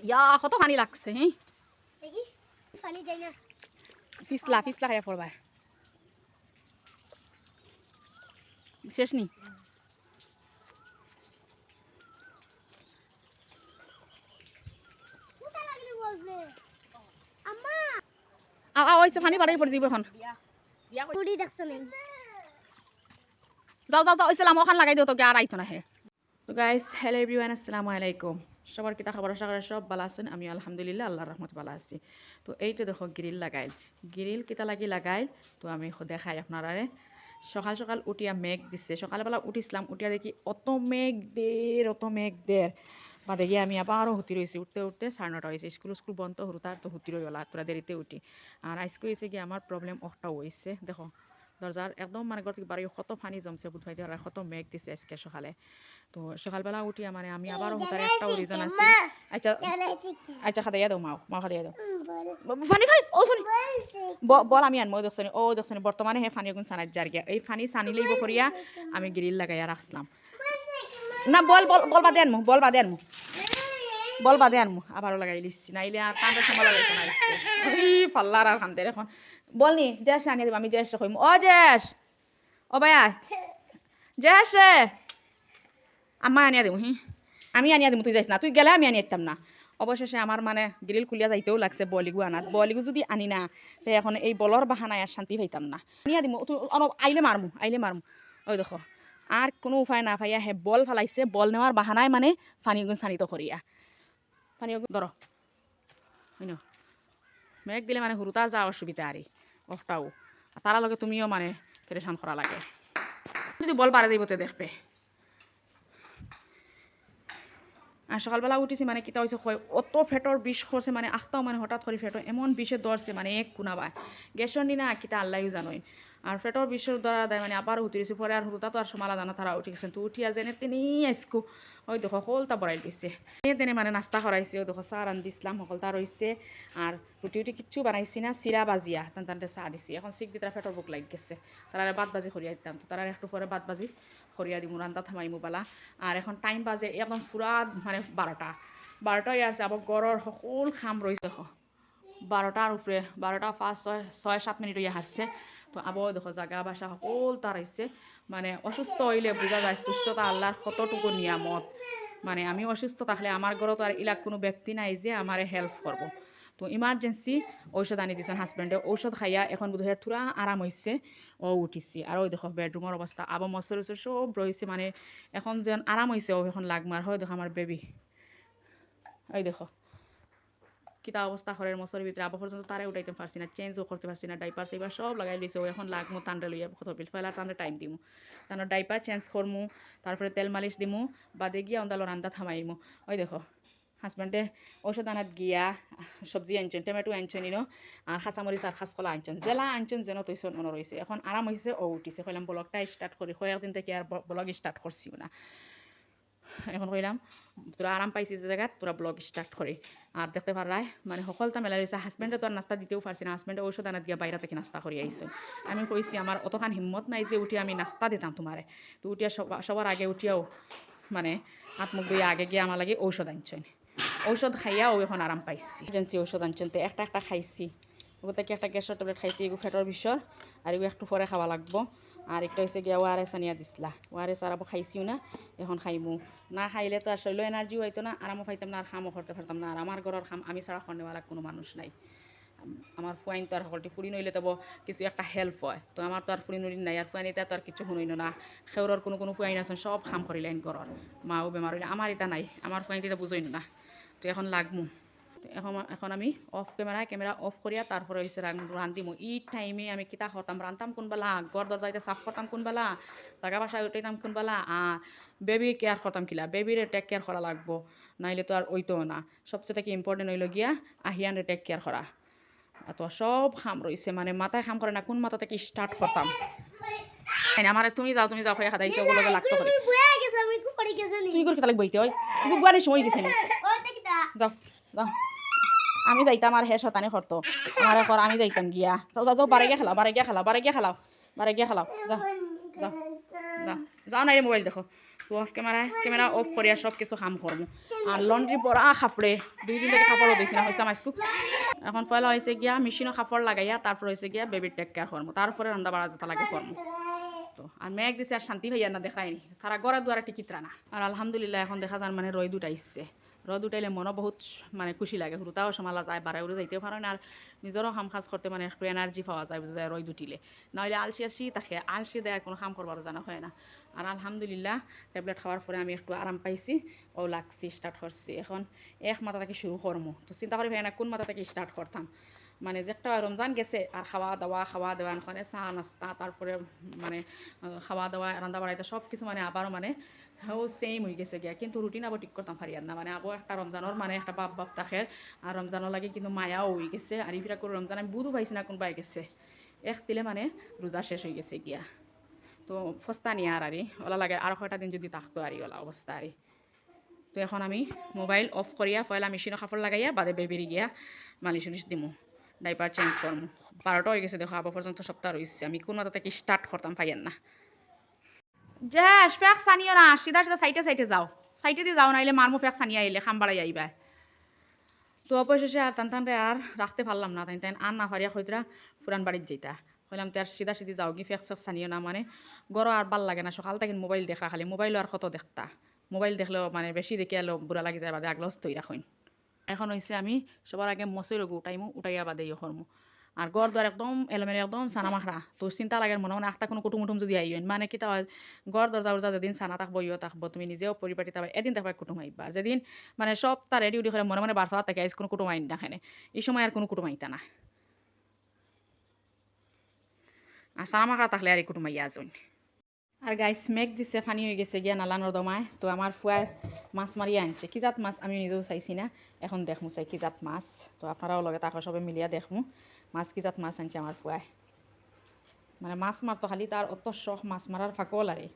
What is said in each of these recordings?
ইয়া কত পানি লাগছে হ্যাঁ দেখি পানি যাই না ফিসলা ফিসলা খাইয়া পড়বা শেষ নি কোথা লাগলে বলবে আম্মা ওইসে পানি বাড়াই পড়ে যাবো এখন পুরি দেখছেন যাও যাও যাও ইসলাম ওখান লাগাই দিও তোকে আর আইতো না হে তো গাইস হ্যালো এভরিওয়ান আসসালামু আলাইকুম সবার কিতা খবর আশা করি সব ভালো আছেন আমি আলহামদুলিল্লাহ আল্লাহর রহমতে ভালো আছি তো এইটা দেখো গ্রিল লাগাইল গ্রিল কিতা লাগি লাগাইল তো আমি দেখাই আপনারারে সকাল সকাল উঠিয়া মেঘ দিচ্ছে সকালবেলা উঠিছিলাম উঠিয়া দেখি অত মেঘ দের বা দেখি আমি আবারও হুতি রয়েছি উঠতে উঠতে 9:30 হয়েছে স্কুল বন্ধ হরু তার তো হুতি রইলা তোরা দেরিতে উঠি আর আজকে হয়েছে কি আমার প্রবলেম একটা হয়েছে দেখো দরজার একদম মানে ঘর থেকে বাড়ি কত পানি জমছে বুধ ভাই আর কত মেঘ দিছে আজকে সকালে তো সকালবেলা উঠি মানে আমি আবারও হুতার একটা রিজন আছে আচ্ছা আচ্ছা খাদাইয়া দাও মা খাদাইয়া দাও ফানি ফানি ও ফানি বল আমি আনমো দছনি বর্তমানে হে ফানি গুণ সানাজ জার গিয়া এই ফানি সানি লইব করিয়া আমি গ্রিল লাগাইয়া রাখলাম না বল বাদে আনমু আবারও লাগাই লিছি নাইলে আর কান্দে সময় লাগাইছে না ওই পাল্লার আর কান্দে এখন বলনি জেস আনিয়ে দেব আমি জেস কইম ও জেস ও ভাইয়া জেস রে আম্মা আনিয়া দেবো আমি আনিয়া দেবো তুই যাইস না তুই গেলে আমি আনিয়ে দিতাম না অবশেষে আমার মানে গ্রিল খুলিয়া যাইতেও লাগছে বলিগু আনার বলিগু যদি আনি না তো এখন এই বলর বাহানায় আর শান্তি পাইতাম না আনিয়া দিব তুই আইলে মারমু ওই দেখো আর কোনো উপায় না পাইয়া হে বল ফালাইছে বল নেওয়ার বাহানায় মানে পানিগুন সানিত করিয়া পানি ধরো হয় না মেঘ দিলে মানে হুরুতার যাওয়ার সুবিধা আরে অফটাও তারা লগে তুমিও মানে পেরেশান করা লাগে যদি বল পারে যাইব তো দেখবে আর সকালবেলা উঠিছি মানে কিতা হয়েছে অত ফেটর বিষ করছে মানে আখটাও মানে হঠাৎ করে ফেটো এমন বিষে ধরছে মানে এক কোনাবা গ্যাসর নিনা কিতা আল্লাহও জানোই আর ফেটর বিষের দ্বারা দেয় মানে আবার উঠিছি পরে আর হুতা তো আর সমালা জানা তারা উঠি গেছেন তো উঠিয়া যেনে তিনি আইসকু ওই দেখো হলতা বড়াই দিছে তেনে মানে নাস্তা করাইছে ওই দেখো চাহ রান্ধিছিলাম সকলতা রয়েছে আর রুটি কিচ্ছু বানাইছি না চিরা বাজিয়া টানতে চাহ দিছি এখন চিক দি তারা ফেটর বুক লাগি গেছে তারা বাদ বাজি করিয়া দিতাম তো তারা একটু পরে বাদ বাজি খরিয়া দিমু রান্না থামাইমু বালা আর এখন টাইম বাজে একদম পুরা মানে 12টাই আছে আবার গড়র সকল খাম রয়েছে দেখো 12টার উপরে 12টা 5-6-7 মিনিট হইয়া হারছে তো আবার দেখো জাগা বাসা সকল তার হয়েছে মানে অসুস্থ হইলে বোঝা যায় সুস্থতা আল্লাহর কতটুকু নিয়ামত মানে আমি অসুস্থ থাকলে আমার ঘরে তো আর ইলাক কোনো ব্যক্তি নাই যে আমারে হেল্প করব তো ইমার্জেন্সি ঔষধ আনি দিয়েছেন হাজব্যান্ডে ঔষধ খাইয়া এখন বোধহয় থোড়া আরাম হয়েছে ও উঠিছি আর ওই দেখো বেডরুমের অবস্থা আবার মশর সব রয়েছে মানে এখন যেন আরাম হয়েছে ও এখন লাগমার হয় দেখো আমার বেবি ওই দেখো কিতা অবস্থা ঘরের মশারির ভিতরে আবার পর্যন্ত তারে উঠাইতে পারছি না চেঞ্জও করতে পারছি না ডাইপার সেইবার সব লাগাই দিয়েছে ও এখন লাগমু টান্ডা লইয়া কত বিল ফেলা টান্ডা টাইম দিমু তার ডাইপার চেঞ্জ করমু তারপরে তেল মালিশ দিমু বাদে গিয়া অন্দালো রান্না থামাইমু ওই দেখো হাজব্যান্ডে ঔষধ আনাত গিয়া সবজি আনছেন টমেটো আনছেন ইনো আর খাঁচামরিচ আর খাঁচকলা আনছেন জেলা আনছেন যেন তৈছন মনে রয়েছে এখন আরাম হয়েছে ও উঠিছে কইলাম ব্লগটা স্টার্ট করি কয়েকদিন থেকে আর ব্লগ স্টার্ট করছি না এখন কইলাম তোরা আরাম পাইছি যে জায়গাত তোরা ব্লগ স্টার্ট করি আর দেখতে পারাই মানে সকলটা মেলা রয়েছে হাজব্যান্ডে তো আর নাস্তা দিতেও পারছি না হাজব্যান্ডে ঔষধ আনা দিয়া বাইরে থেকে নাস্তা করে আইসো আমি কইছি আমার অতখান হিম্মত নাই যে উঠি আমি নাস্তা দিতাম তোমারে তো উঠিয়া সবার আগে উঠিয়াও মানে হাত মুখ ধুয়ে আগে গিয়ে আমার লাগে ঔষধ আনছেন ঔষধ খাইয়া ও এখন আরাম পাইছি এজেন্সি ঔষধ আনছেন তো একটা খাইছি ওগুলো থেকে একটা গ্যাসের ট্যাবলেট খাইছি এগুলো ফেটর বিষর আর এগুলো একটু পরে খাওয়া লাগবো আর একটা হয়েছে গিয়া ওয়ারেস আনিয়া দিছিলা ওয়ারেস আর আবার খাইছিও না এখন খাইমু না খাইলে তো আর শৈল এনার্জিও হইতো না আরামও পাইতাম না আর খামও করতে পারতাম না আর আমার ঘরের খাম আমি ছাড়া খন্ডেওয়ালা কোনো মানুষ নাই আমার ফুয়াইন তো আর সকলটি ফুড়ি নইলে তব কিছু একটা হেল্প হয় তো আমার তো আর ফুড়ি নড়ি নাই আর ফুয়াইন এটা তো আর কিছু শুনইন না সেউরর কোনো ফুয়াইন আছেন সব খাম করিলেন ঘরের মাও বেমার হইলে আমার এটা নাই আমার ফুয়াইন এটা বুঝইন না তো এখন লাগমু এখন আমি ক্যামেরা অফ করিয়া তারপরে হয়েছে রান্ধিমু ই টাইমে আমি কিতা করতাম রান্তাম কোনবেলা ঘর দরজা এটা সাফ করতাম কোনবেলা জায়গা বাসায় উঠাইতাম কোনবেলা বেবি কেয়ার করতাম কিলা বেবিরে টেক কেয়ার করা লাগবো নাইলে তো আর ওইতো না সবচেয়ে কি ইম্পর্টেন্ট হইল গিয়া আহিয়ানরে টেক কেয়ার করা তো সব খাম রয়েছে মানে মাথায় খাম করে না কোন মাথা থেকে স্টার্ট করতাম আমার তুমি যাও হয়ে খাদাইছো ওগুলোকে লাগতো করে তুমি করে খেতে লাগবো ওই গুয়ারের সময় গেছে যাও যাও আমি যাইতাম আর হে শতানি করতো আমার এখন আমি যাইতাম গিয়া যাও বারে গিয়া খেলাও যাও যাও যাও যাও নাই মোবাইল দেখো তো অফ ক্যামেরা অফ করিয়া সব কিছু কাম করবো আর লন্ড্রি পরা কাপড়ে 2 দিন থেকে কাপড়ও দিছি না হয়েছে মাছকু এখন পয়লা হয়েছে গিয়া মেশিনও কাপড় লাগাইয়া তারপর হয়েছে গিয়া বেবির টেক কেয়ার করবো তারপরে রান্না বাড়া যেতে লাগে করবো তো আর মেঘ দিছে আর শান্তি ভাইয়া না দেখায়নি তারা গড়া দুয়ারা টিকিট রানা আর আলহামদুলিল্লাহ এখন দেখা যান মানে রোদ উঠাইছে রোদ উঠাইলে মনও বহুত মানে খুশি লাগে হুরুতাও সমালা যায় বাড়াই উড়ে যাইতেও পারে না আর নিজেরও কাম কাজ করতে মানে একটু এনার্জি পাওয়া যায় বুঝে রোদ উঠিলে নাহলে আলসি থাকে আলসি দেয় কোনো কাম করবারও জানা হয় না আর আলহামদুলিল্লাহ ট্যাবলেট খাওয়ার পরে আমি একটু আরাম পাইছি ও লাগছি স্টার্ট করছি এখন এক মাথা থেকে শুরু করবো তো চিন্তা করি ভাই না কোন মাথা থেকে স্টার্ট করতাম মানে যে একটা রমজান গেছে আর খাওয়া দাওয়া ওখানে চা নাস্তা তারপরে মানে খাওয়া দাওয়া রান্না বাড়াইতে সব কিছু মানে আবারও মানে সেম হয়ে গেছে গিয়া কিন্তু রুটিন আবার ঠিক করতাম পারি না মানে আবার একটা রমজানের মানে একটা বাপ থাকে আর রমজানের লাগে কিন্তু মায়াও হয়ে গেছে আর ইফিরা করে রমজান আমি বুধও পাইছি না কোনবাই গেছে এক দিলে মানে রোজা শেষ হয়ে গেছে গিয়া তো ফস্তা নিয়ে আর ওলা লাগে আর কয়টা দিন যদি থাকতো ওলা অবস্থা তো এখন আমি মোবাইল অফ করিয়া পয়লা মেশিনও কাপড় লাগাইয়া বাদে বেবিরি গিয়া মালিশ দিমু ডাইপার চেঞ্জ করবো 12টা হয়ে গেছে দেখো আবার পর্যন্ত সপ্তাহ রয়েছে আমি কোন মাথা থেকে স্টার্ট করতাম পাইয়েন না যে ফেক সানিও না সিধা সাইটে যাও সাইটে দিয়ে যাও নাইলে মারমু ফেক সানিয়ে আইলে খাম বাড়াই আইবা তো অবশেষে আর টানরে আর রাখতে পারলাম না তাই আর না পারিয়া হইতরা পুরান বাড়ির যেটা হইলাম তো আর সিধা যাও কি ফেক সেক সানিও না মানে গরো আর ভাল লাগে না সকাল থেকে মোবাইল দেখা খালি মোবাইলও আর কত দেখতা মোবাইল দেখলেও মানে বেশি দেখে আলো বুড়া লাগি যায় বাদে আগলস তৈরি রাখুন এখন হয়েছে আমি সবার আগে মসই রোগ উঠাইয়া বাদে ইয়ে করমু আর গড় দর একদম এলোমেলো একদম সানা মাখরা তো চিন্তা লাগে মনে মনে আখটা কোনো কুটুম যদি আইন মানে কি তা গড় দরজা উরজা যেদিন সানা থাকবো ইয়ে থাকবো তুমি নিজেও পরিপাটি তারপর এদিন দেখবা কুটুম আইবা যেদিন মানে সব তার রেডি উডি করে মনে মনে বারসা থাকে আইস কোনো কুটুম আইন দেখেনে এই সময় আর কোনো কুটুম আইতা না আর সানা মাখরা থাকলে আর এই কুটুম আইয়া আজন আর গাইস মেঘ দিছে ফানি হয়ে গেছে গিয়া নালা নর্দমায় তো আমার ফুয়ার মাছ মারিয়া আনছে কি জাত মাছ আমি নিজেও চাইছি না এখন দেখমু চাই কি জাত মাছ তো আপনারাও লগে তাকে সবে মিলিয়া দেখমু মাছ কি জাত মাছ আনছে আমার ফুয়ায় মানে মাছ মারতো খালি তার অত শখ মাছ মারার ফাঁকল আরে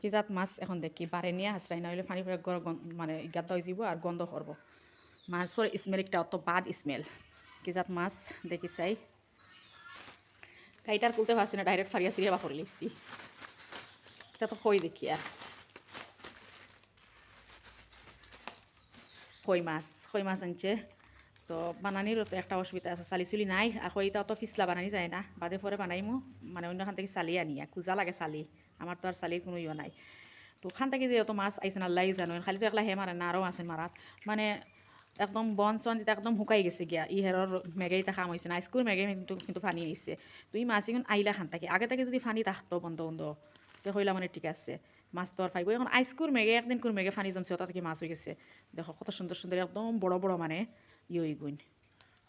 কি জাত মাছ এখন দেখি বারে নিয়ে হাসরাই না হইলে ফানি ফুয়ে মানে গাদ্দা হয়ে যাব আর গন্ধ করবো মাছের স্মেল একটা অত বাদ স্মেল কি জাত মাছ দেখি চাই কাইটার খুলতে পারছি না ডাইরেক্ট ফারিয়া সিরিয়া বা করে লিখছি এটা তো কই দেখি আর কই মাছ আনছে তো বানানিরও তো একটা অসুবিধা আছে চালি চুলি নাই আর কইটা অত ফিসলা বানানি যায় না বাদে পরে বানাইমু মানে অন্যখান থেকে চালি আনিয়া কুজা লাগে চালি আমার তো আর চালির কোনো ইয়ে নাই তো ওখান থেকে যে অত মাছ আইসে না লাই জানো খালি তো একলা হে মারে না আরও আছে মারাত মানে একদম বন চন যেটা একদম শুকাই গেছে গিয়া ই হেরর মেঘেইটা খাম হয়েছে না স্কুল মেঘে কিন্তু ফানি আইছে তো ই মাছ এখন আইলা খান থাকে আগে থেকে যদি ফানি থাকতো বন্ধ তো হইলা মানে ঠিক আছে মাছ তো আর পাইব এখন আইসকুর মেঘে একদিন কুর মেঘে ফানি জমছে ওটা থেকে মাছ হয়ে গেছে দেখো কত সুন্দর সুন্দর একদম বড় বড় মানে ইয়ে গুণ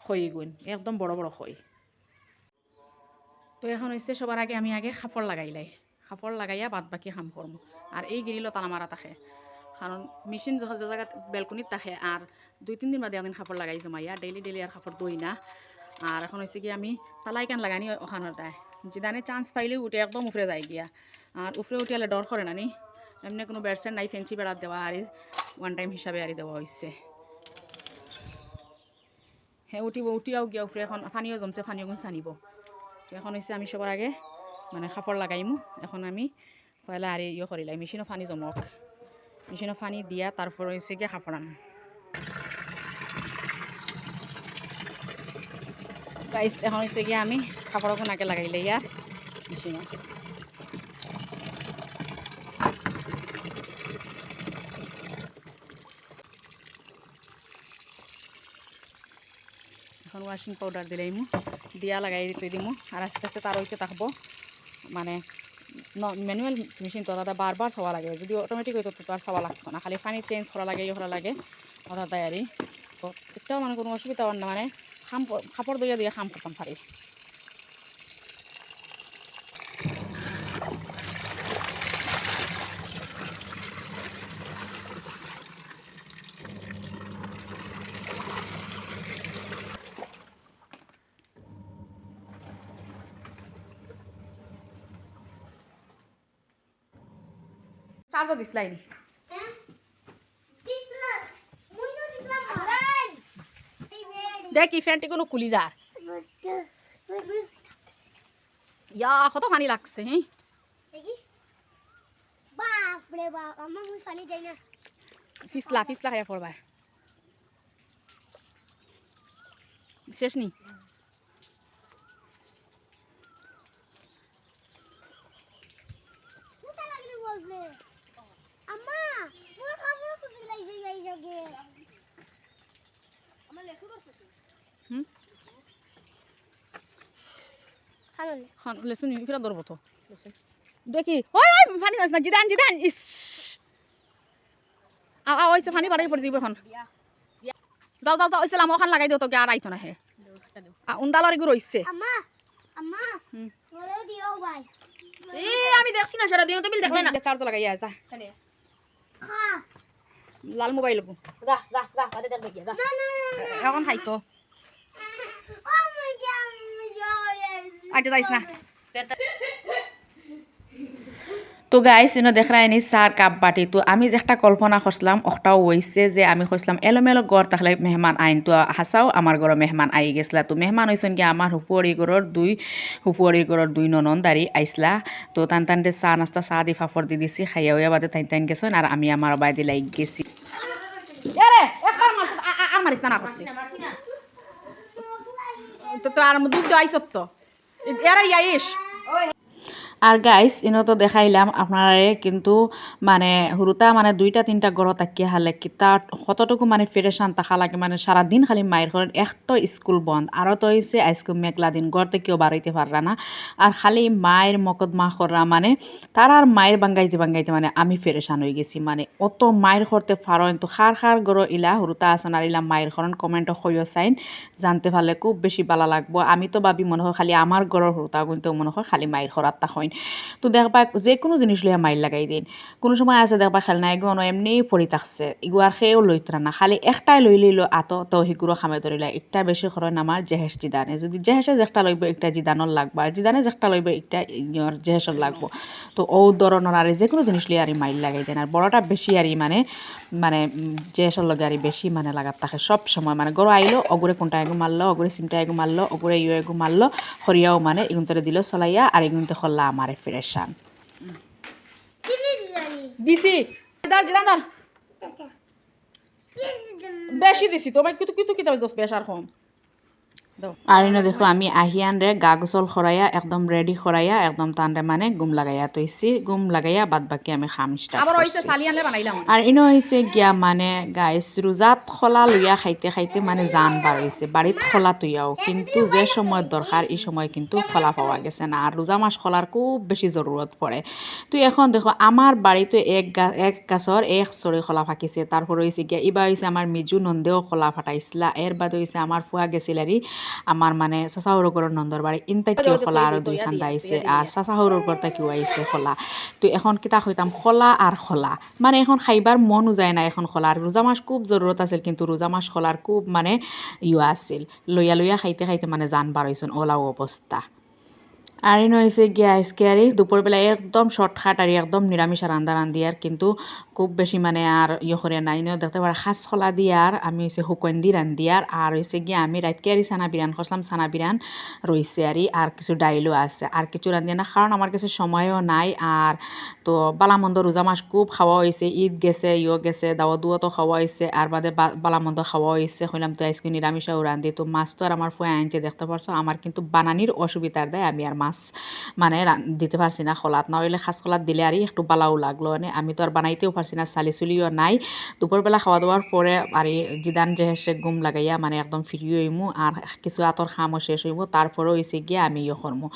খই গুণ একদম বড় বড় খই তো এখন হচ্ছে সবার আগে আমি আগে কাপড় লাগাইয়া বাদ বাকি কাম করবো আর এই গিরিলো টানা মারা থাকে কারণ মেশিন যখন যে জায়গা বেলকনিত থাকে আর 2-3 দিন বাদে একদিন কাপড় লাগাই জমাইয়া ডেইলি আর কাপড় দই না আর এখন হয়েছে কি আমি তালাই কান লাগানি ওখানে দেয় যেদানে চান্স পাইলে উঠে একদম উপরে যায় গিয়া আর উপরে উঠে আলে ডর করে নানি এমনি কোনো বেডসেট নাই ফেন্সি বেড়াত দেওয়া আর ওয়ান টাইম হিসাবে আর দেওয়া হয়েছে হ্যাঁ উঠিয়াও গিয়া উপরে এখন ফানিও জমছে ফানিও গুণ চানিব তো এখন হয়েছে আমি সবার আগে মানে কাপড় লাগাইমু এখন আমি পয়লা আর ইয়ে করিলাই মেশিনও ফানি জমক মেশিনও ফানি দিয়া তারপর হয়েছে গিয়ে কাপড় আন গাইস এখন হয়েছে গিয়ে আমি কাপড়খন আগে লাগাইলে ইয়ার মেশিনও এখন ওয়াশিং পাউডার দিলাইমু দিয়া লাগাই দিমু আর আস্তে আস্তে তার হইতে থাকবো মানে ম্যানুয়াল মেশিন তো দাদা বারবার চাওয়া লাগে যদি অটোমেটিক হইতো তো আর চাওয়া লাগতো না খালি পানি চেঞ্জ করা লাগে ইয়ে করা লাগে ওটা তাই তো এটাও মানে কোনো অসুবিধা হন না মানে কাপড় দইয়া দিয়ে কাম করতাম পারি চার্জও দিসলাই দেখি ফ্যানটি কোনো খুলি যার ইয়া কত পানি লাগছে হ্যাঁ বাপরে বাপ আম্মা মুই পানি যাই না ফিসলা ফিসলা খাইয়া পড়বা শেষ নি মুতা লাগলে বলবে আম্মা মোর কাপড় কুচি লাইছে এই জায়গায় আমার লেখু করতে হুম হ্যালো খান লেসুন ফিরা ধরবো তো দেখি ওই ওই পানি যাস না জিদান জিদান ইস ওইসে পানি বাড়াই পড়ে যাইব এখন যাও যাও যাও ইসলাম ওখান লাগাই দিও তোকে আর আইতো না হে উন্দালর এগুলো রইছে আম্মা আম্মা মোরে দিও ভাই আমি দেখছি না সেটা দিও তুমি দেখলে না চার্জ লাগাইয়া যা খা লাল মোবাইল গো যা যা যা বাদে দেখবে কি যা না না এখন খাইতো ও মুই জাম আচ্ছা যাইস না তো গাইস ইনো দেখায়নি চার কাপ বাটি তো আমি যে একটা কল্পনা করছিলাম ওটাও হয়েছে যে আমি কইছিলাম এলোমেলো গড় তাহলে মেহমান আইন তো হাসাও আমার ঘরে মেহমান আই গেছিলা তো মেহমান হয়েছেন কি আমার হুপুয়ারি ঘরের দুই ননন্দারি আইসলা তো টান টানতে চা নাস্তা চা দি ফাফর দি দিছি খাইয়া হইয়া বাদে টাইন টাইন গেছেন আর আমি আমার বাইদি লাইক গেছি আর মারিস না করছি তো আর দুধ আইসত তো এরা ইয়াইস আর গাইস ইনো তো দেখাইলাম আপনারা কিন্তু মানে হুরুতা মানে 2টা 3টা গড় তাকিয়ে হালে কিতা কতটুকু মানে ফেরেশান তাকা লাগে মানে সারা দিন খালি মায়ের ঘর এক তো স্কুল বন্ধ আরো তো হইছে আজকে মেঘলা দিন গড়তে কেউ বাড়াইতে পাররা না আর খালি মায়ের মকদ্দমা করা মানে তার আর মায়ের বাঙ্গাইতে মানে আমি ফেরেশান হয়ে গেছি মানে অত মায়ের করতে পারো কিন্তু খার গড় ইলা হুরুতা আসন আর ইলা মায়ের ঘরন কমেন্ট হইও চাইন জানতে পারলে খুব বেশি ভালো লাগবো আমি তো ভাবি মনে হয় খালি আমার গড়র হুরুতা কিন্তু মনে হয় খালি মায়ের ঘর আত্মা হয় তো দেখবা যে কোনো জিনিস লইয়া মাইল লাগাই দিন কোনো সময় আছে দেখবা খেলনা এগুলো এমনি পড়ি থাকছে এগুলো আর সেও লইতরা না খালি একটাই লই লইলো আত তো সেগুলো খামে ধরিলা একটা বেশি করেন আমার জেহেস জিদানে যদি জেহেসে যেটা লইব একটা জিদানোর লাগবো আর জিদানে যেটা লইব একটা জেহেসর লাগবো তো ও ধরনের আর যে কোনো জিনিস লইয়া আর মাইল লাগাই দেন আর বড়টা বেশি আর মানে জেহেসর লগে আর বেশি মানে লাগাত থাকে সব সময় মানে গরু আইলো অগুরে কোনটা এগু মারলো অগুরে সিমটা এগু মারলো অগুরে ইয়ে এগু মারলো হরিয়াও মানে এগুনতরে দিল চলাইয়া আর এগুনতে খল্লা আমারে ফেরেশান দিছি দাঁড় দাঁড় বেশি দিছি তোমায় কিন্তু কিতাব দোষ পেশার কম আর এনে দেখো আমি আহিয়ান রে গা গোসল খরাইয়া একদম রেডি খরাইয়া একদম টানরে মানে গুম লাগাইয়া তৈছি গুম লাগাইয়া বাদ বাকি আমি খাম স্টার্ট আবার হইছে সালিয়ানলে বানাইলাম আর ইনো হইছে গিয়া মানে গাইস রোজাত খলা লইয়া খাইতে মানে জান বার হইছে বাড়িত খলা তুইয়াও কিন্তু যে সময় দরকার এই সময় কিন্তু খলা পাওয়া গেছে না আর রোজা মাস খলার খুব বেশি জরুরত পড়ে তো এখন দেখো আমার বাড়িতে এক গাছর এক সরি খলা ফাকিছে তারপর হইছে গিয়া ইবা হইছে আমার মিজু নন্দেও খলা ফাটাইছিলা এর বাদ হইছে আমার ফুয়া গেছিলারি আমার মানে চাচাহুর ঘরের নন্দর বাড়ি ইনতা কিও খোলা আর 2 খান্দা আইছে আর চাচাহুর ঘরটা কিও আইছে খোলা তো এখন কিতা হইতাম খোলা আর খোলা মানে এখন খাইবার মনও যায় না এখন খোলা আর রোজা মাস খুব জরুরত আছিল কিন্তু রোজা মাস খোলার খুব মানে ইয়া আছিল লইয়া খাইতে মানে জান বার হইছেন ওলাও অবস্থা আর ইনো হয়েছে গিয়া আজকে আর দুপুরবেলা একদম শর্টকাট আর একদম নিরামিষ রান্ধা রান্ধি আর কিন্তু খুব বেশি মানে আর ইয়ে করে নাই ইনো দেখতে পারে হাঁস খোলা দিয়ে আর আমি হয়েছে হুকন দি রান্ধি আর হয়েছে গিয়া আমি রাতকে আর সানা বিরান করছিলাম সানা বিরান রয়েছে আর কিছু ডাইলও আছে আর কিছু রান্ধি না কারণ আমার কাছে সময়ও নাই আর তো বালামন্দ রোজা মাস খুব খাওয়া হয়েছে ঈদ গেছে গেছে দাওয়া তো খাওয়া হয়েছে আর বাদে বালামন্দ খাওয়া হয়েছে হইলাম তো আজকে নিরামিষও রান্ধি তো মাছ তো আর আমার ফুয়ে আনতে দেখতে পারছো আমার কিন্তু বানানির অসুবিধার দেয় আমি আর মাছ মানে দিতে পারছি না খোলাত না হইলে খাস খোলাত দিলে আর একটু বালাও লাগলো মানে আমি তো আর বানাইতেও পারছি না চালিচুলিও নাই দুপুরবেলা খাওয়া দাওয়ার পরে আর জিদান যেহেসে গুম লাগাইয়া মানে একদম ফ্রি হইমু আর কিছু আতর খামও শেষ হইমু তারপরে হইছে গিয়ে আমি ইয়ে করমু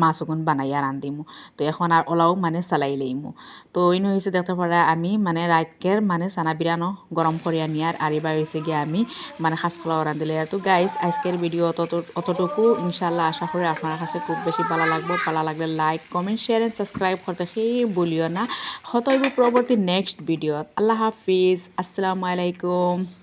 মাছ ওগুন বানাইয়া রান্ধিমু তো এখন আর ওলাও মানে চালাই লইমু তো ইনো হয়েছে দেখতে পারে আমি মানে রাতকের মানে চানা বিরানো গরম করিয়া নিয়ার আর এবার হয়েছে গিয়ে আমি মানে খাস খোলাও রান্ধিলে আর তো গাইস আজকের ভিডিও অতটুকু ইনশাল্লাহ আশা করি আপনার কাছে খুব বেশি ভালো লাগবে ভালো লাগলে like comment share and subscribe করতে ভুলিও না হয়তো পরবর্তী নেক্সট ভিডিও আল্লাহ হাফিজ আসসালামু আলাইকুম